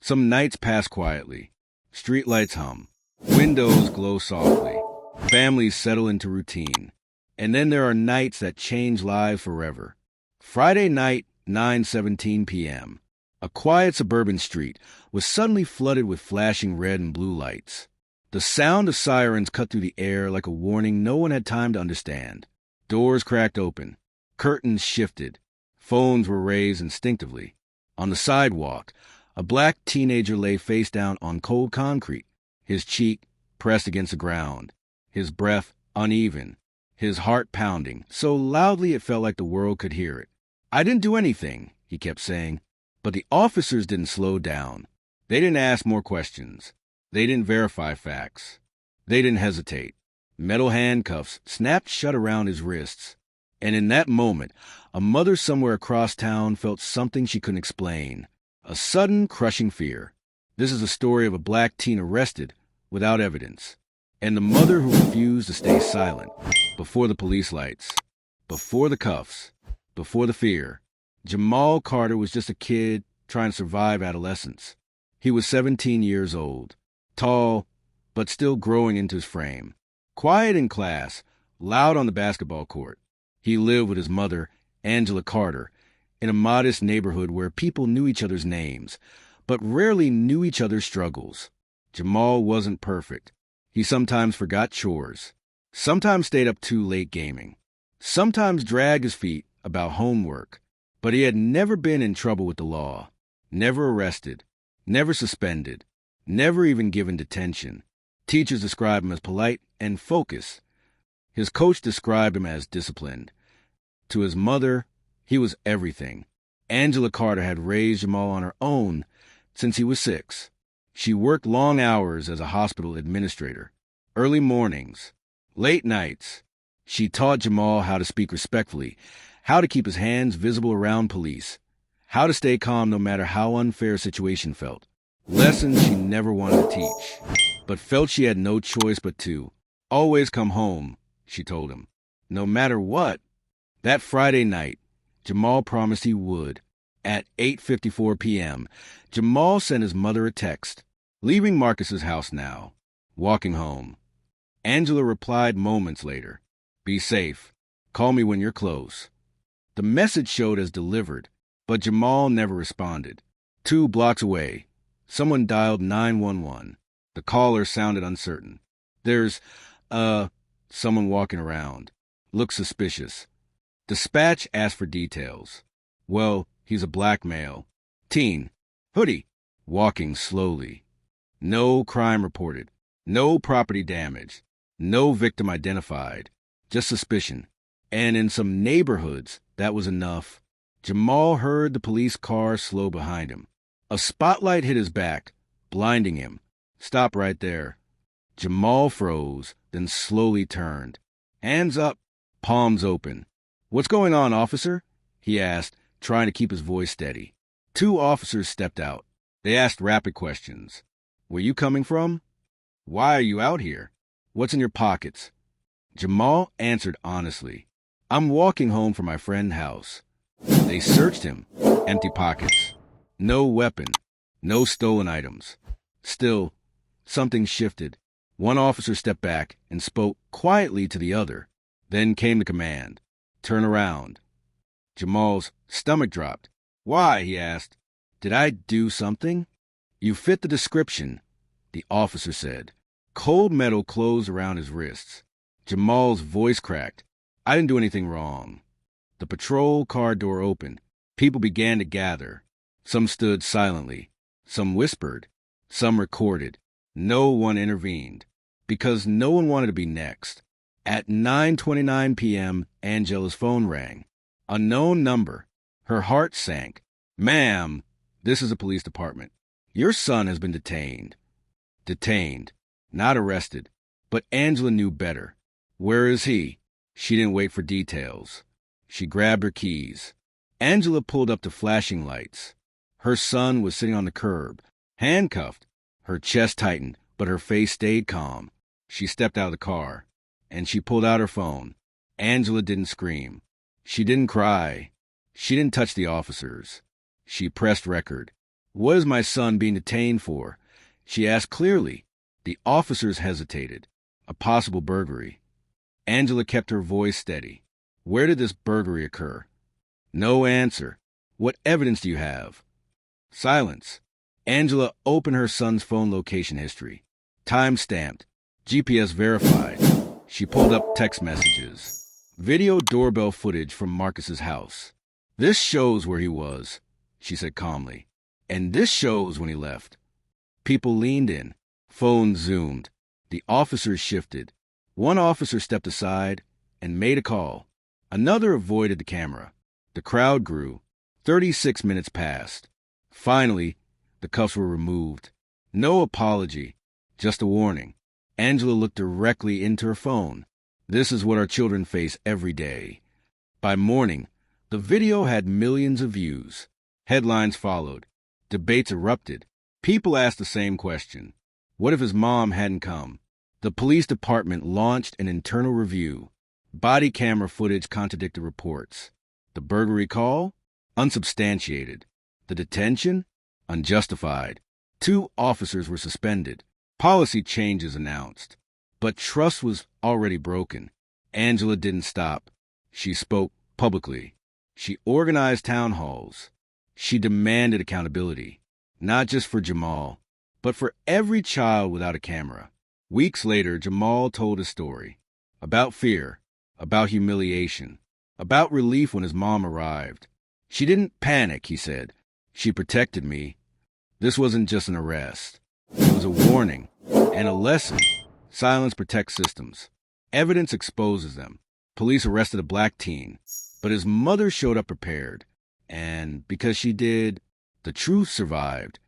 Some nights pass quietly. Streetlights hum. Windows glow softly. Families settle into routine. And then there are nights that change lives forever. Friday night, 9:17 p.m. A quiet suburban street was suddenly flooded with flashing red and blue lights. The sound of sirens cut through the air like a warning no one had time to understand. Doors cracked open. Curtains shifted. Phones were raised instinctively. On the sidewalk, a black teenager lay face down on cold concrete, his cheek pressed against the ground, his breath uneven, his heart pounding, so loudly it felt like the world could hear it. "I didn't do anything," he kept saying. But the officers didn't slow down. They didn't ask more questions. They didn't verify facts. They didn't hesitate. Metal handcuffs snapped shut around his wrists. And in that moment, a mother somewhere across town felt something she couldn't explain. A sudden, crushing fear. This is a story of a black teen arrested without evidence. And the mother who refused to stay silent before the police lights, before the cuffs, before the fear. Jamal Carter was just a kid trying to survive adolescence. He was 17 years old, tall, but still growing into his frame. Quiet in class, loud on the basketball court. He lived with his mother, Angela Carter, in a modest neighborhood where people knew each other's names, but rarely knew each other's struggles. Jamal wasn't perfect. He sometimes forgot chores, sometimes stayed up too late gaming, sometimes dragged his feet about homework. But he had never been in trouble with the law, never arrested, never suspended, never even given detention. Teachers described him as polite and focused. His coach described him as disciplined. To his mother, he was everything. Angela Carter had raised Jamal on her own since he was 6. She worked long hours as a hospital administrator, early mornings, late nights. She taught Jamal how to speak respectfully, how to keep his hands visible around police, how to stay calm no matter how unfair a situation felt. Lessons she never wanted to teach, but felt she had no choice but to. "Always come home," she told him, "no matter what." That Friday night, Jamal promised he would. At 8:54 p.m., Jamal sent his mother a text, "Leaving Marcus's house now. Walking home." Angela replied moments later, "Be safe. Call me when you're close." The message showed as delivered, but Jamal never responded. 2 blocks away, someone dialed 911. The caller sounded uncertain. "There's, someone walking around. Looks suspicious." Dispatch asked for details. "Well, he's a black male. Teen. Hoodie. Walking slowly." No crime reported. No property damage. No victim identified. Just suspicion. And in some neighborhoods, that was enough. Jamal heard the police car slow behind him. A spotlight hit his back, blinding him. "Stop right there." Jamal froze, then slowly turned. Hands up, palms open. "What's going on, officer?" he asked, trying to keep his voice steady. 2 officers stepped out. They asked rapid questions. "Where you coming from? Why are you out here? What's in your pockets?" Jamal answered honestly, "I'm walking home from my friend's house." They searched him. Empty pockets. No weapon. No stolen items. Still, something shifted. One officer stepped back and spoke quietly to the other. Then came the command, "Turn around." Jamal's stomach dropped. "Why?" he asked. "Did I do something?" "You fit the description," the officer said. Cold metal closed around his wrists. Jamal's voice cracked. "I didn't do anything wrong." The patrol car door opened. People began to gather. Some stood silently. Some whispered. Some recorded. No one intervened, because no one wanted to be next. At 9:29 p.m., Angela's phone rang. A known number. Her heart sank. "Ma'am, this is the police department. Your son has been detained." Detained. Not arrested. But Angela knew better. "Where is he?" She didn't wait for details. She grabbed her keys. Angela pulled up to flashing lights. Her son was sitting on the curb, handcuffed. Her chest tightened, but her face stayed calm. She stepped out of the car, and she pulled out her phone. Angela didn't scream. She didn't cry. She didn't touch the officers. She pressed record. What is my son being detained for? She asked clearly. The officers hesitated. A possible burglary. Angela kept her voice steady. Where did this burglary occur? No answer. What evidence do you have? Silence. Angela opened her son's phone location history. Time-stamped. GPS verified. She pulled up text messages. Video doorbell footage from Marcus's house. This shows where he was, she said calmly. And this shows when he left. People leaned in. Phones zoomed. The officers shifted. One officer stepped aside and made a call. Another avoided the camera. The crowd grew. 36 minutes passed. Finally, the cuffs were removed. No apology, just a warning. Angela looked directly into her phone. This is what our children face every day. By morning, the video had millions of views. Headlines followed. Debates erupted. People asked the same question. What if his mom hadn't come? The police department launched an internal review. Body camera footage contradicted reports. The burglary call? Unsubstantiated. The detention? Unjustified. 2 officers were suspended. Policy changes announced. But trust was already broken. Angela didn't stop. She spoke publicly. She organized town halls. She demanded accountability, not just for Jamal, but for every child without a camera. Weeks later, Jamal told his story. About fear, about humiliation, about relief when his mom arrived. She didn't panic, he said. She protected me. This wasn't just an arrest. It was a warning and a lesson. Silence protects systems. Evidence exposes them. Police arrested a black teen, but his mother showed up prepared. And because she did, the truth survived.